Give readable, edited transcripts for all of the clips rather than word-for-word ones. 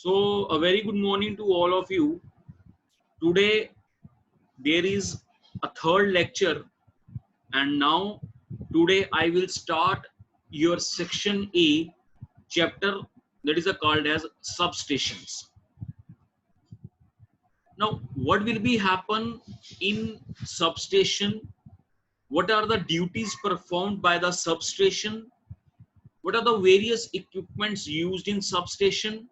So, a very good morning to all of you. Today, there is a third lecture, and now, today, I will start your section A chapter that is called as substations. Now, what will be happen in substation? What are the duties performed by the substation? What are the various equipments used in substation?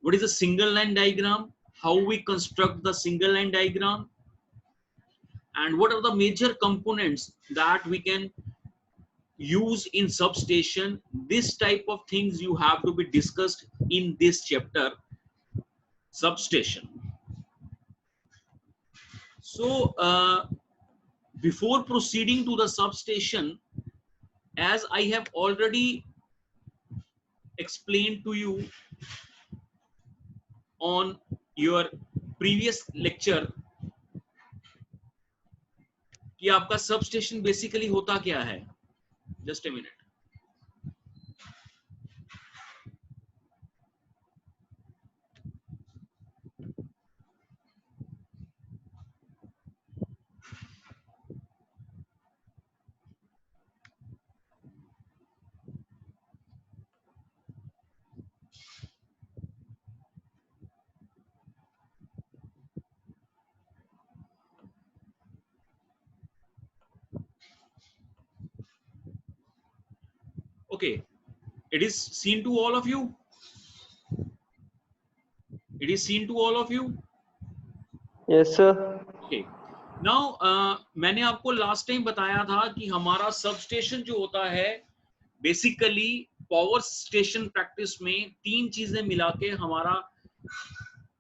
What is a single line diagram? How we construct the single line diagram? And what are the major components that we can use in substation? This type of things you have to be discussed in this chapter, substation. So before proceeding to the substation, as I have already explained to you on your previous lecture कि आपका substation basically होता क्या है. Just a minute. Okay, it is seen to all of you. It is seen to all of you. Yes, sir. Okay. Now, मैंने आपको last time बताया था कि हमारा सबस्टेशन जो होता है बेसिकली पावर स्टेशन प्रैक्टिस में तीन चीजें मिला के हमारा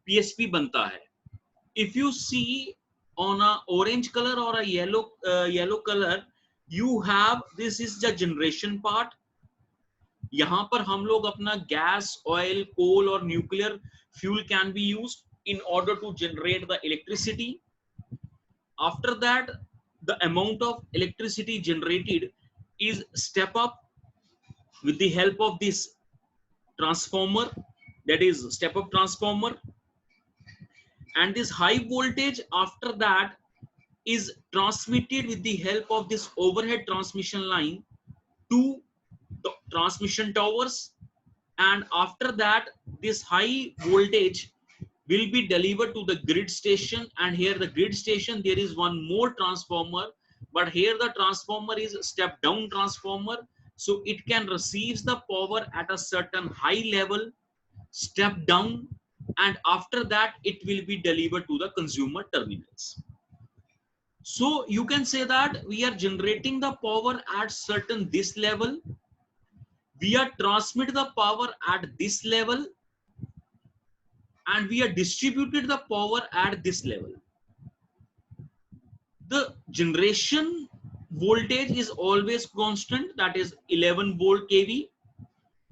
पीएसपी बनता है. If you see on a orange color or a yellow color, you have this is the generation part. यहाँ पर हम लोग अपना गैस, ऑयल, कोल और nuclear fuel can be used in order to generate the electricity. After that, the amount of electricity generated is step up with the help of this transformer, that is step up transformer, and this high voltage after that is transmitted with the help of this overhead transmission line to the transmission towers, and after that this high voltage will be delivered to the grid station, and here the grid station there is one more transformer, but here the transformer is step down transformer, so it can receive the power at a certain high level, step down, and after that it will be delivered to the consumer terminals. So you can say that we are generating the power at certain this level, we are transmit the power at this level, and we are distributed the power at this level. The generation voltage is always constant, that is 11 volt kV,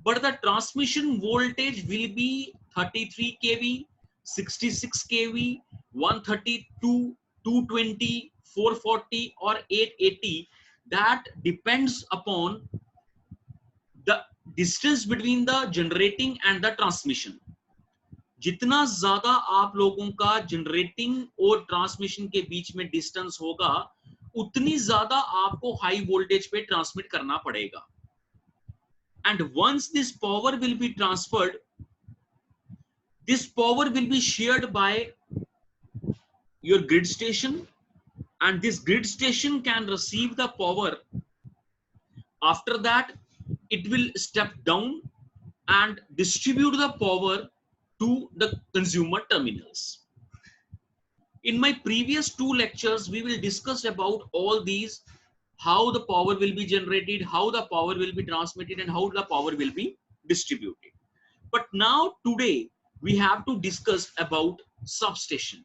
but the transmission voltage will be 33 kV, 66 kV, 132, 220, 440 or 880. That depends upon the distance between the generating and the transmission. जितना ज्यादा आप लोगों का generating और transmission के बीच में distance होगा, उतनी ज्यादा आपको हाई वोल्टेज पे ट्रांसमिट करना पड़ेगा. And once this power will be transferred, this power will be shared by your grid station, and this grid station can receive the power. After that, it will step down and distribute the power to the consumer terminals. In my previous two lectures, we will discuss about all these, how the power will be generated, how the power will be transmitted, and how the power will be distributed. But now today, we have to discuss about substation.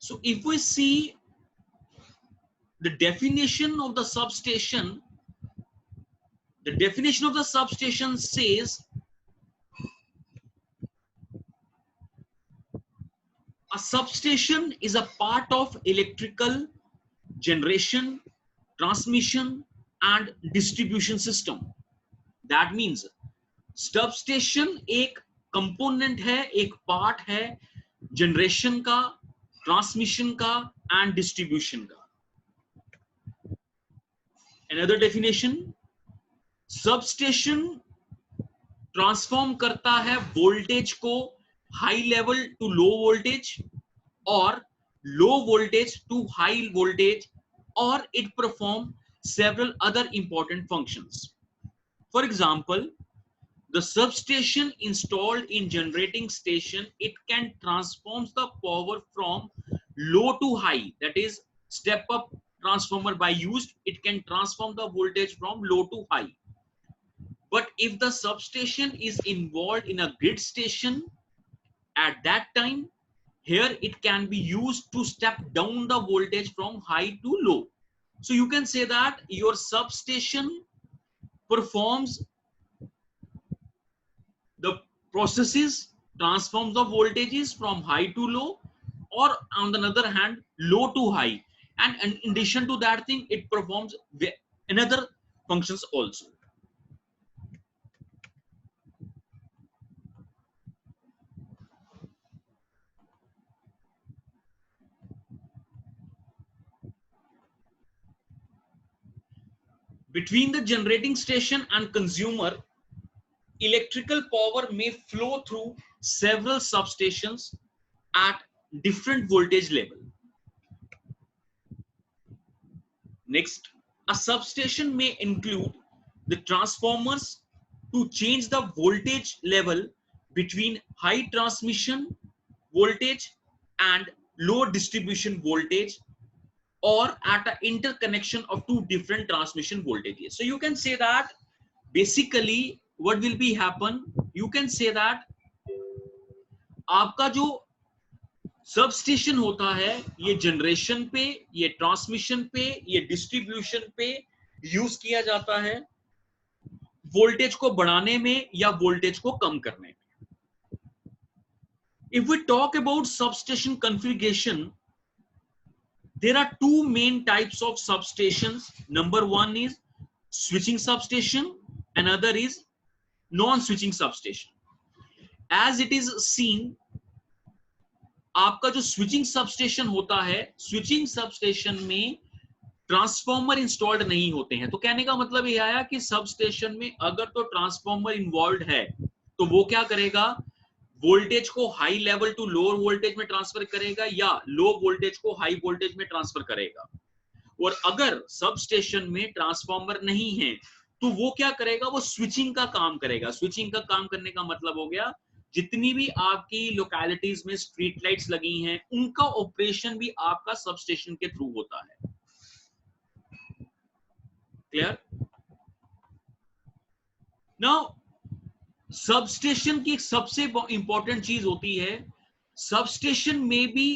So if we see the definition of the substation, the definition of the substation says substation is a part of electrical generation, transmission and distribution system. That means substation एक component है, एक part है generation का, transmission का and distribution का. Another definition, substation transform करता है voltage को high level to low voltage और low voltage to high voltage, और it perform several other important functions. For example, the substation installed in generating station, it can transform the power from low to high, that is step up transformer by used, it can transform the voltage from low to high. But if the substation is involved in a grid station, at that time here it can be used to step down the voltage from high to low. So you can say that your substation performs the processes, transforms the voltages from high to low, or on the other hand low to high, and in addition to that thing it performs another functions also. Between the generating station and consumer, electrical power may flow through several substations at different voltage level. Next, a substation may include the transformers to change the voltage level between high transmission voltage and low distribution voltage, or at an interconnection of two different transmission voltages. So you can say that basically what will be happen, you can say that आपका जो substation होता है ये generation पे, ये transmission पे, ये distribution पे यूज किया जाता है वोल्टेज को बढ़ाने में या वोल्टेज को कम करने में. If we talk about substation configuration, there are two main types of substations. Number one is switching substation, another is non-switching substation. As it is seen, आपका जो स्विचिंग सबस्टेशन होता है, स्विचिंग सबस्टेशन में transformer installed नहीं होते हैं. तो कहने का मतलब ये आया कि सबस्टेशन में अगर तो ट्रांसफॉर्मर इन्वॉल्व है तो वो क्या करेगा, वोल्टेज को high level to lower voltage में ट्रांसफर करेगा या लो वोल्टेज को हाई वोल्टेज में ट्रांसफर करेगा. और अगर सबस्टेशन में ट्रांसफॉर्मर नहीं है तो वो क्या करेगा, वो स्विचिंग का काम करेगा. स्विचिंग का काम करने का मतलब हो गया जितनी भी आपकी लोकेलिटीज में स्ट्रीट लाइट्स लगी हैं उनका ऑपरेशन भी आपका सबस्टेशन के थ्रू होता है. क्लियर? नाउ सबस्टेशन की सबसे इंपॉर्टेंट चीज होती है, सबस्टेशन में be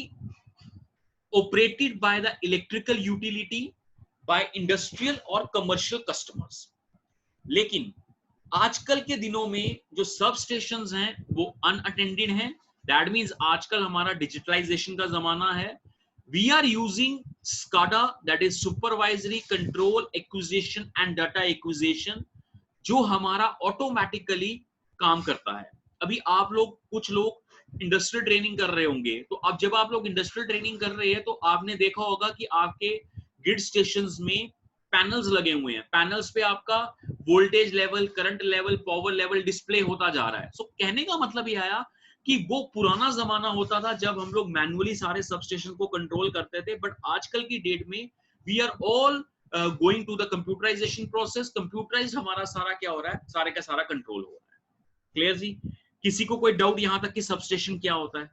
operated by the electrical utility, by industrial और कमर्शियल कस्टमर्स. लेकिन आजकल के दिनों में जो सब स्टेशंस हैं वो अनअटेंडेड हैं. दैट मींस आजकल हमारा डिजिटलाइजेशन का जमाना है. We are using SCADA, that is supervisory control acquisition and data acquisition, जो हमारा ऑटोमेटिकली काम करता है. अभी आप लोग कुछ लोग इंडस्ट्रियल ट्रेनिंग कर रहे होंगे, तो अब जब आप लोग इंडस्ट्रियल ट्रेनिंग कर रहे हैं तो आपने देखा होगा कि आपके ग्रिड स्टेशंस में पैनल्स लगे हुए हैं. पैनल्स पे आपका voltage level, current level, power level display होता जा रहा है. सो कहने का मतलब ये आया कि वो पुराना जमाना होता था जब हम लोग मैनुअली सारे सबस्टेशन को कंट्रोल करते थे. बट आजकल की डेट में we are all going to the computerization process. Computerize हमारा सारा क्या हो रहा है, सारे का सारा कंट्रोल हो रहा है. क्लियर जी? किसी को कोई डाउट यहां तक कि सबस्टेशन क्या होता है?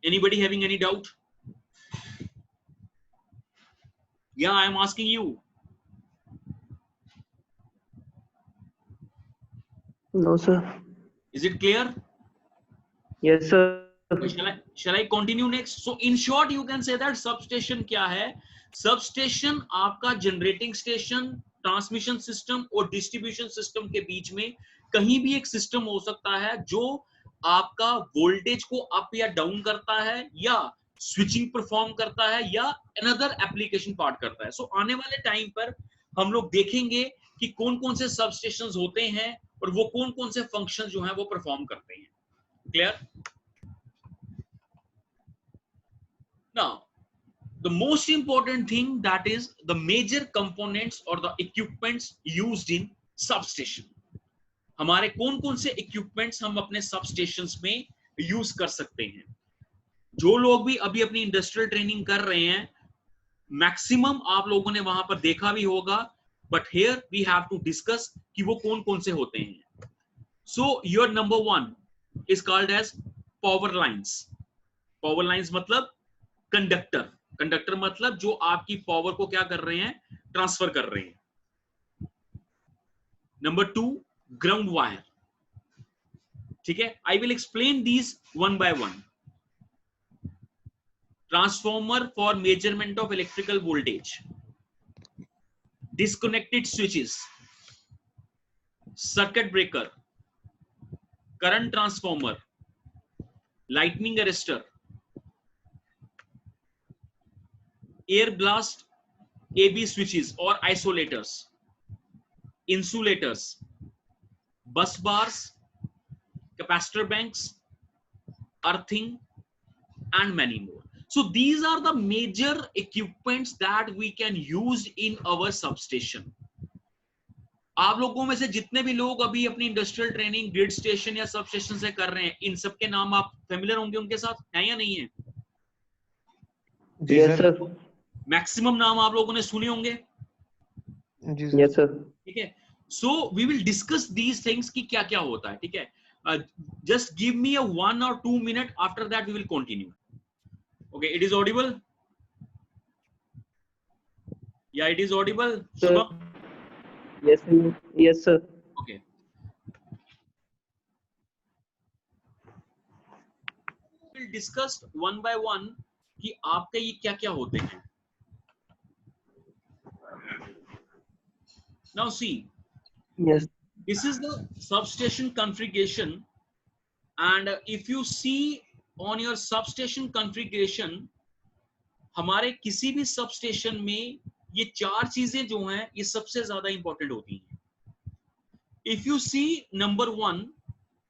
Anybody having any doubt? Yeah, I am asking you. No, sir. Is it clear? Yes, sir. Shall I continue next? So in short, you can say that substation क्या है? Substation आपका generating station, transmission system और distribution system के बीच में कहीं भी एक system हो सकता है जो आपका वोल्टेज को अप या डाउन करता है, या स्विचिंग परफॉर्म करता है, या अनदर एप्लीकेशन पार्ट करता है. सो आने वाले टाइम पर हम लोग देखेंगे कि कौन कौन से सब स्टेशन होते हैं और वो कौन कौन से फंक्शन जो है वो परफॉर्म करते हैं. Clear? Now the most important thing, that is the major components or the equipments used in substation. हमारे कौन कौन से equipments हम अपने substations में यूज कर सकते हैं. जो लोग भी अभी अपनी इंडस्ट्रियल ट्रेनिंग कर रहे हैं, मैक्सिमम आप लोगों ने वहां पर देखा भी होगा, but here we have to discuss कि वो कौन कौन से होते हैं. So your number 1 is called as power lines. Power lines मतलब कंडक्टर. कंडक्टर मतलब जो आपकी पावर को क्या कर रहे हैं, ट्रांसफर कर रहे हैं. Number 2 ground wire. ठीक है, I will explain these one by one. Transformer for measurement of electrical voltage, disconnected switches, circuit breaker, current transformer, lightning arrestor, air blast AB switches or isolators, insulators, bus bars, capacitor banks, earthing, and many more. So these are the major equipments that we can use in our substation. आप लोगों में से जितने भी लोग अभी अपनी industrial training grid station या सब स्टेशन से कर रहे हैं, इन सब के नाम आप फेमिलियर होंगे उनके साथ, हैं या नहीं है? Yes sir. मैक्सिमम नाम आप लोगों ने सुने होंगे. Yes sir. ठीक है, so we will discuss these things कि क्या क्या होता है. ठीक है, just give me a 1 or 2 minutes, after that we will continue. Okay, it is audible? या it is audible? Shubham? Yes, sir. Yes, sir. Okay. We'll discuss one by one कि आपके ये क्या क्या होते हैं. Now see. Yes. This is the substation configuration, and if you see on your substation configuration, हमारे किसी भी substation में ये 4 चीजें जो हैं ये सबसे ज्यादा इंपॉर्टेंट होती हैं. If you see number 1,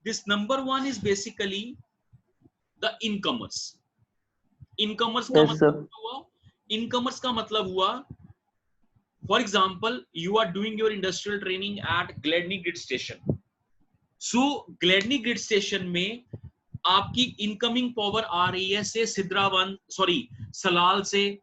this number 1 is basically the incomers. Incomers का मतलब हुआ, incomers का मतलब हुआ, for example, you are doing your industrial training at Gladney Grid Station. So Gladney Grid Station में आपकी इनकमिंग पावर आ रही है से सिद्रावन, सॉरी सलाल से,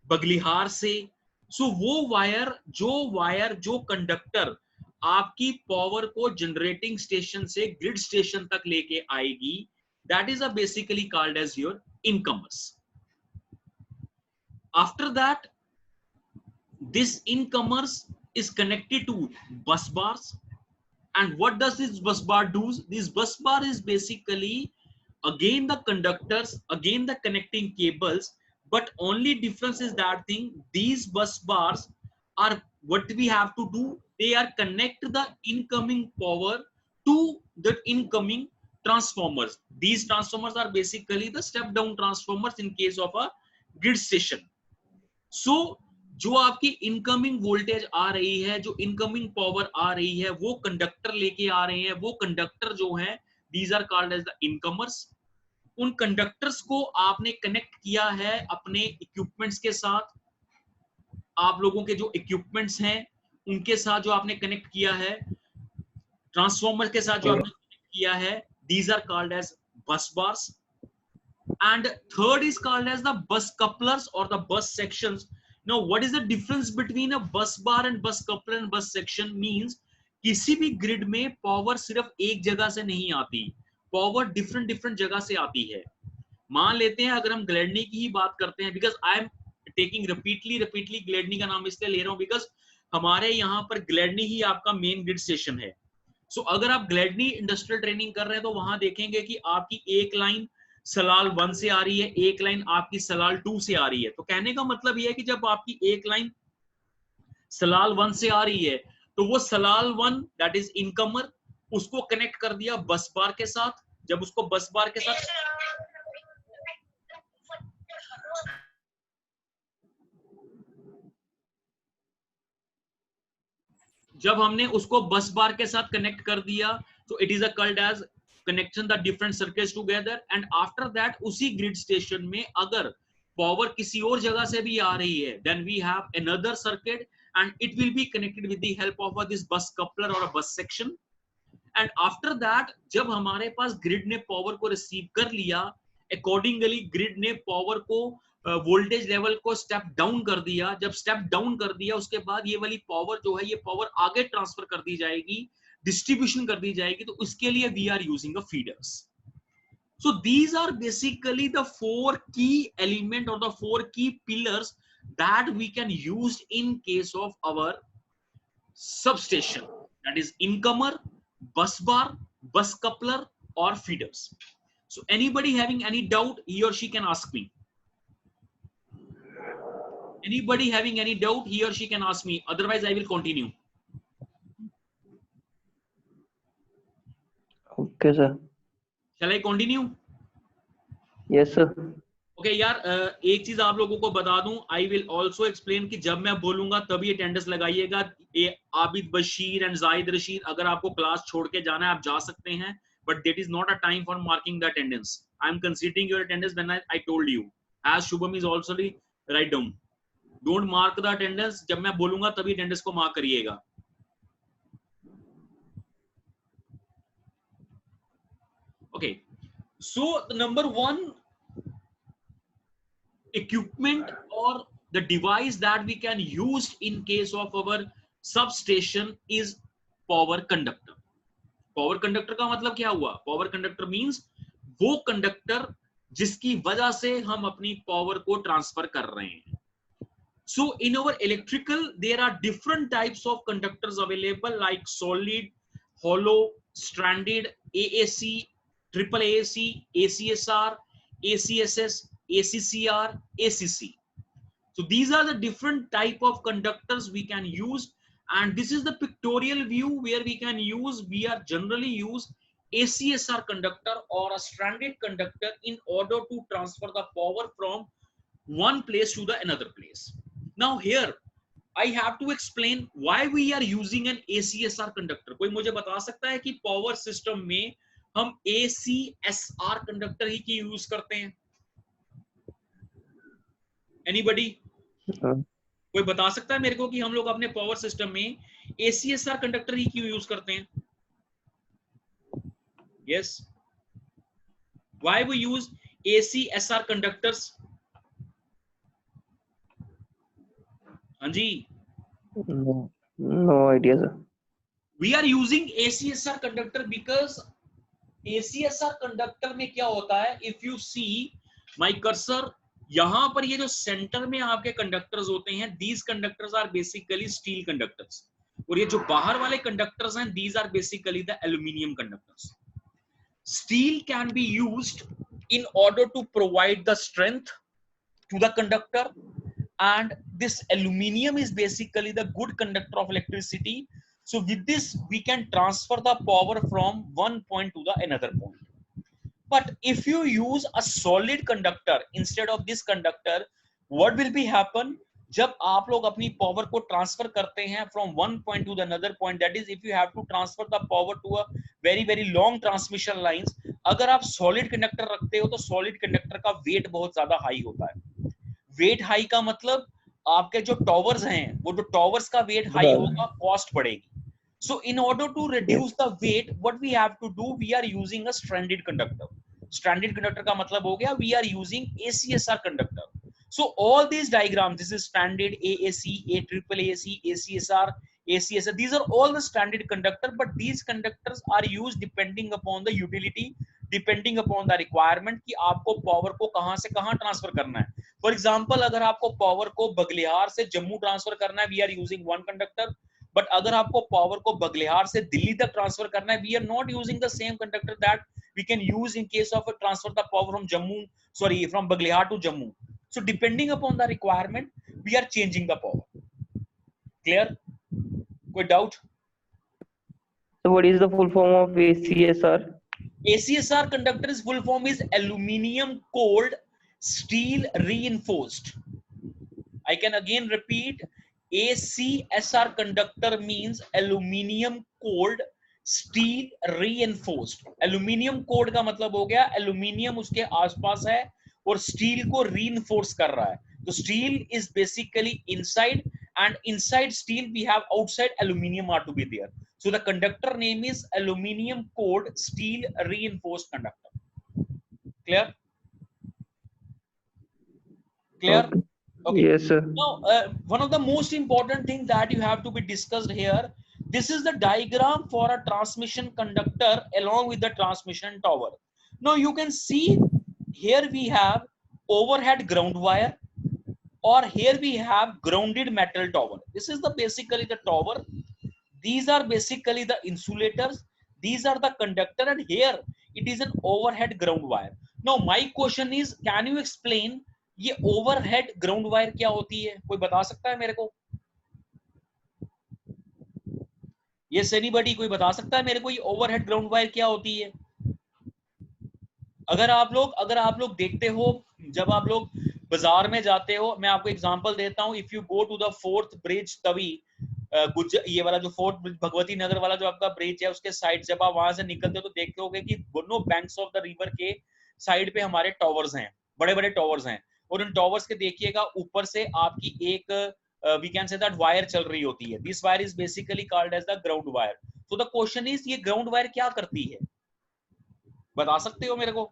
बगलिहार से. सो वो वायर जो कंडक्टर आपकी पावर को जनरेटिंग स्टेशन से ग्रिड स्टेशन तक लेके आएगी, that is basically called as your incomers. After that this incomers is connected to bus bars. And what does this bus bar do? This bus bar is basically again the conductors, again the connecting cables, but only difference is that thing, these bus bars are, what we have to do, they are connect the incoming power to the incoming transformers. These transformers are basically the step down transformers in case of a grid station. So जो आपकी incoming voltage आ रही है, जो incoming power आ रही है, वो conductor लेके आ रहे हैं. वो कंडक्टर जो है, these are called as the incomers. उन कंडक्टर्स को आपने कनेक्ट किया है अपने इक्विपमेंट्स के साथ. आप लोगों के जो इक्विपमेंट्स हैं उनके साथ जो आपने कनेक्ट किया है, ट्रांसफॉर्मर के साथ जो आपने कनेक्ट किया है, these are called as bus bars. And third is called as the bus couplers और the bus sections. Now, what is the difference between a bus bar and bus coupler and bus section? Means किसी भी grid में power सिर्फ एक जगह से नहीं आती, पावर डिफरेंट जगह से आती है. मान लेते हैं अगर हम ग्लैडनी की ही बात करते हैं, because I am taking repeatedly Gladney का नाम इसलिए ले रहा हूं बिकॉज हमारे यहाँ पर ग्लैडनी ही आपका मेन ग्रिड स्टेशन है. सो अगर आप ग्लैडनी इंडस्ट्रियल ट्रेनिंग कर रहे हैं तो वहां देखेंगे कि आपकी एक लाइन सलाल 1 से आ रही है, एक लाइन आपकी सलाल 2 से आ रही है. तो कहने का मतलब यह है कि जब आपकी एक लाइन सलाल 1 से आ रही है तो वो सलाल 1 दैट इज इनकमर, उसको कनेक्ट कर दिया बस बार के साथ. जब उसको बस बार के साथ जब हमने उसको बस बार के साथ कनेक्ट कर दिया तो it is a called as connection the different circuits together and after that उसी ग्रिड स्टेशन में अगर पावर किसी और जगह से भी आ रही है then we have another circuit and it will be connected with the help of this bus coupler or a bus section and after that जब हमारे पास ग्रिड ने पावर को रिसीव कर लिया अकॉर्डिंगली ग्रिड ने पावर को वोल्टेज लेवल को step down कर दिया जब स्टेप डाउन कर दिया उसके बाद ये वाली पावर जो है ये पावर आगे ट्रांसफर कर दी जाएगी डिस्ट्रीब्यूशन कर दी जाएगी तो उसके लिए we are using a feeders so these are basically the four key element or the four key pillars that we can use in case of our substation that is incomer bus bar bus coupler or feeders so anybody having any doubt he or she can ask me anybody having any doubt he or she can ask me otherwise I will continue Okay, sir. shall I continue Yes, sir. Okay यार एक चीज आप लोगों को बता दूं I will also explain कि जब मैं बोलूंगा तभी अटेंडेंस लगाइएगा आबिद बशीर एंड जाहिद रशीद अगर आपको क्लास छोड़ के जाना है आप जा सकते हैं but that is not a time for marking the attendance I am considering your attendance when I told you as Shubham is also write down don't mark the attendance जब मैं बोलूंगा तभी अटेंडेंस को मार्क करिएगा okay so number 1 equipment or the device that we can use in case of our substation is power conductor power conductor का मतलब क्या हुआ power conductor means वो कंडक्टर जिसकी वजह से हम अपनी पावर को ट्रांसफर कर रहे हैं so in our electrical there are different types of conductors available like solid hollow stranded AAC triple AAC ACSR ACSS ACCR, ACC. So these are the different type of conductors we can use and this is the pictorial view where we can use, we are generally use ACSR conductor or a stranded conductor in order to transfer the power from one place to the another place. Now here I have to explain why we are using an ACSR conductor. कोई मुझे बता सकता है कि power system में हम ACSR conductor ही की use करते हैं एनीबॉडी कोई बता सकता है मेरे को कि हम लोग अपने पावर सिस्टम में ACSR कंडक्टर ही क्यों यूज करते हैं yes why we use ACSR conductors हाँ जी No idea, sir. We are using ACSR conductor because ACSR conductor में क्या होता है if you see my cursor यहां पर ये जो सेंटर में आपके कंडक्टर्स होते हैं these conductors are basically steel conductors और ये जो बाहर वाले कंडक्टर्स हैं these are basically the aluminium conductors steel can be used in order to provide the strength to the conductor and this aluminum is basically the good conductor of electricity so with this we can transfer the power from one point to the another point but if you use a solid conductor instead of this conductor what will be happen जब आप लोग अपनी power को transfer करते हैं from one point to the another point that is if you have to transfer the power to a very very long transmission lines अगर आप solid conductor रखते हो तो सॉलिड कंडक्टर का वेट बहुत ज्यादा हाई होता है वेट हाई का मतलब आपके जो टॉवर्स हैं वो जो टॉवर्स का वेट हाई होगा कॉस्ट बढ़ेगी so in order to reduce the weight what we have to do we are using a stranded conductor का मतलब हो गया we are using ACSR conductor so all these diagrams this is stranded AAC AAAC ACSR ACSR these are all the stranded conductor but these conductors are used depending upon the utility depending upon the requirement कि आपको power को कहां से कहां transfer करना है for example अगर आपको पावर को बगलिहार से जम्मू ट्रांसफर करना है we are using one conductor but अगर आपको पावर को बगलिहार से दिल्ली तक ट्रांसफर करना है we are not using the same conductor that we can use in case of transfer the power from Jammu sorry from Baglihar to Jammu so depending upon the requirement we are changing the power clear कोई doubt So what is the full form of ACSR? ACSR conductor's full form is aluminum cold steel reinforced. I can again repeat, ACSR conductor means aluminum cold steel reinforced. Aluminium cold का मतलब हो गया aluminium उसके आसपास है और steel को reinforce कर रहा है. तो steel is basically inside, and inside steel we have outside aluminium are to be there. So the conductor name is aluminum cold steel reinforced conductor. Clear? Clear? Okay. Okay. Yes, sir. Now, one of the most important thing that you have to be discussed here, this is the diagram for a transmission conductor along with the transmission tower. Now you can see here we have overhead ground wire, or here we have grounded metal tower. This is the basically the tower. These are basically the insulators. These are the conductor, and here it is an overhead ground wire. Now my question is, can you explain ये overhead ground wire क्या होती है? कोई बता सकता है मेरे को? यस एनीबॉडी, कोई बता सकता है मेरे को ये ओवरहेड ग्राउंड वायर क्या होती है? अगर आप लोग देखते हो, जब आप लोग बाजार में जाते हो, मैं आपको एग्जांपल देता हूं, if you go to the fourth bridge Tawi, ये वाला जो फोर्थ ब्रिज भगवती नगर वाला जो आपका ब्रिज है, उसके साइड जब आप वहां से निकलते हो तो देखते होगे कि दोनों बैंक्स ऑफ द रिवर के साइड पे हमारे टॉवर्स हैं, बड़े बड़े टॉवर्स हैं, और इन टॉवर्स के देखिएगा ऊपर से आपकी एक we can say that wire चल रही होती है. This wire is basically called as the ground wire. So the question is, ये ग्राउंड वायर क्या करती है? बता सकते हो मेरे को?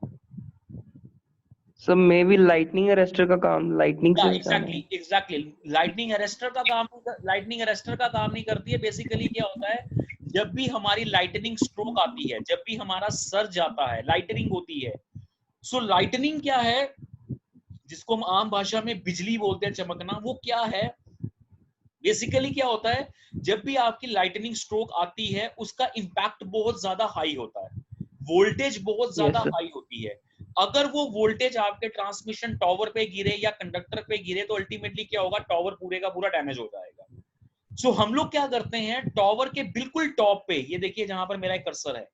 Sir may be lightning arrester का काम, लाइटनिंग से एग्जैक्टली लाइटनिंग अरेस्टर का काम नहीं करती है. बेसिकली क्या होता है, जब भी हमारी लाइटनिंग स्ट्रोक आती है, जब भी हमारा सर्ज आता है, लाइटनिंग होती है. सो लाइटनिंग क्या है, जिसको हम आम भाषा में बिजली बोलते हैं, चमकना, वो क्या है? बेसिकली क्या होता है, जब भी आपकी लाइटनिंग स्ट्रोक आती है, उसका इंपैक्ट बहुत ज्यादा हाई होता है, वोल्टेज बहुत ज्यादा हाई होती है. अगर वो वोल्टेज आपके ट्रांसमिशन टॉवर पे गिरे या कंडक्टर पे गिरे तो अल्टीमेटली क्या होगा, टॉवर पूरे का पूरा डैमेज हो जाएगा. सो हम लोग क्या करते हैं, टॉवर के बिल्कुल टॉप पे, ये देखिए जहां पर मेरा कर्सर है,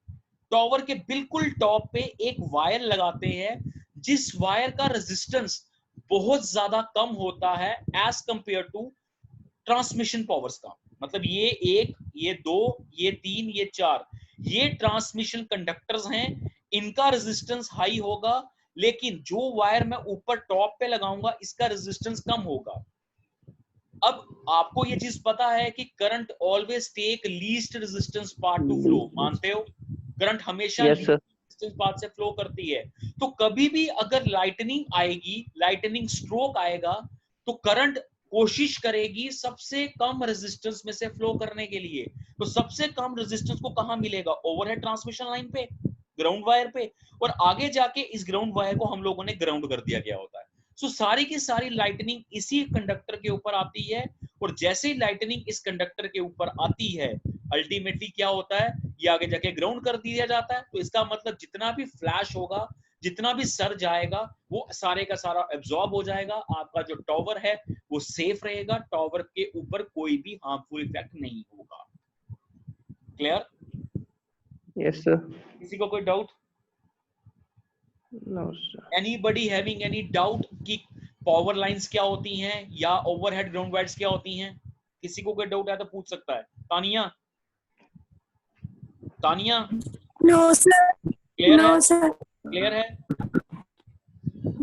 टॉवर के बिल्कुल टॉप पे एक वायर लगाते हैं, जिस वायर का रेजिस्टेंस बहुत ज्यादा कम होता है as compare to transmission powers का. मतलब ये 1, ये 2, ये 3, ये 4, ये ट्रांसमिशन कंडक्टर्स हैं, इनका रेजिस्टेंस हाई होगा, लेकिन जो वायर मैं ऊपर टॉप पे लगाऊंगा इसका रेजिस्टेंस कम होगा. अब आपको ये चीज पता है कि current always take least resistance part to flow. मानते हो? करंट हमेशा रेजिस्टेंस पार्ट से फ्लो करती है. तो कभी भी अगर लाइटनिंग आएगी, लाइटनिंग स्ट्रोक आएगा, तो करंट कोशिश करेगी सबसे कम रेजिस्टेंस में से फ्लो करने के लिए. तो सबसे कम रेजिस्टेंस को कहां मिलेगा? ओवरहेड ट्रांसमिशन लाइन पे, ग्राउंड वायर पे, और आगे जाके इस ग्राउंड वायर को हम लोगों ने ग्राउंड कर दिया गया होता है. सो सारी की सारी लाइटनिंग इसी कंडक्टर के ऊपर आती है, और जैसे ही लाइटनिंग इस कंडक्टर के ऊपर आती है, अल्टीमेटली क्या होता है, ये आगे जाके ग्राउंड कर दिया जाता है. तो इसका मतलब जितना भी फ्लैश होगा, जितना भी सर्ज आएगा, वो सारे का सारा एब्जॉर्ब हो जाएगा. आपका जो टॉवर है वो सेफ रहेगा, टॉवर के ऊपर कोई भी हार्मफुल इफेक्ट नहीं होगा. क्लियर? Yes sir. किसी को कोई doubt? No sir. Anybody having any doubt कि पावर लाइंस क्या होती हैं या ओवरहेड ग्राउंड वायर्स क्या होती हैं? किसी को कोई डाउट है तो पूछ सकता है. Tania? No sir. Clear no है? सर. क्लियर है?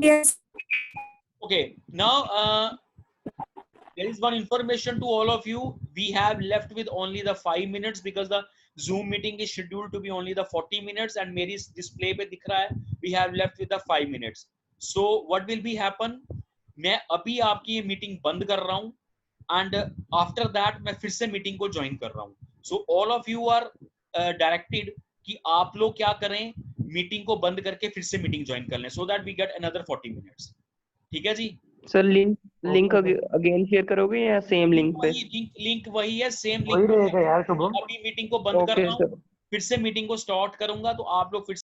Yes. Okay, now there is one information to all of you. We have left with only the 5 minutes because the Zoom meeting is scheduled to be only the 40 minutes, and मेरी display पे दिख रहा है we have left with the 5 minutes. So what will be happen? मैं अभी आपकी ये meeting बंद कर रहा हूँ, and after that मैं फिर से मीटिंग को ज्वाइन कर रहा हूँ. So all of you are directed कि आप लोग क्या करें, मीटिंग को बंद करके फिर से मीटिंग ज्वाइन कर लें, so that we get another 40 minutes. ठीक है जी? सर लिंक अगेन शेयर करोगे या सेम लिंक पे? लिंक वही है, सेम लिंक पे. अभी मीटिंग को बंद कर रहा हूँ, फिर से मीटिंग को स्टार्ट करूंगा, तो आप लोग फिर